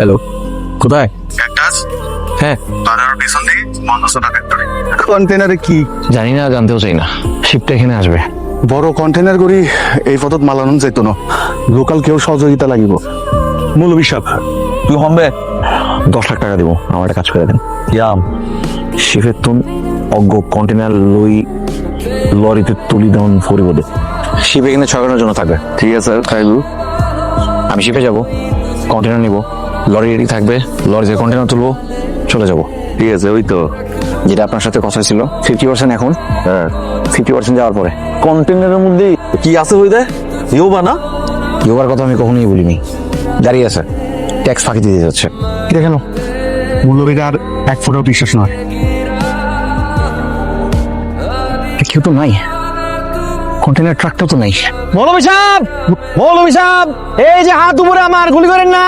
Hello, কোথায়? Cactus হ্যাঁ, বানানোর পিছন দিকে মন্ডসোনা ফ্যাক্টরি। কন্টেনারে কি জানি না, জানতেও চাই না। শিপটা এখানে আসবে। বড় কন্টেনার করি এই পথত মালানো যেত না, লোকাল কেউ সহযোগিতা লাগিব। মৌলবী সাহেব তুই হবে 10 লাখ টাকা দিব, আমার একটা কাজ করে দেন। ইয়াম শিপের তুন অজ্ঞ কন্টেনার লই লরিতে তুলি দেওয়ান পরিবদে। শিপ এখানে 6 ঘন্টার জন্য থাকবে। ঠিক আছে খাইলু। আমি শিপে যাব, কন্টেনার নিব, লরি রেডি থাকবে, লরি যে কন্টেনার তুলবো, চলে যাব। ঠিক আছে, ওই তো যেটা আপনার সাথে কথা ছিল 50% এখন, হ্যাঁ 50% যাওয়ার পরে। কন্টেনারের মধ্যে কি আছে হই দেয় ইয়োবা না? যোগার কথা আমি কখনোই বলিনি। দাঁড়িয়ে আছে, ট্যাক্স ফাঁকি দিয়ে যাচ্ছে। এটা কেন? মৌলবীকে আর এক ফোটাও বিশ্বাস নয়। কেউ তো নাই, কন্টেনার ট্রাকটাও তো নাই। মৌলভী সাহেব, মৌলভী সাহেব, এই যে হাত উপরে আমার, গুলি করেন না।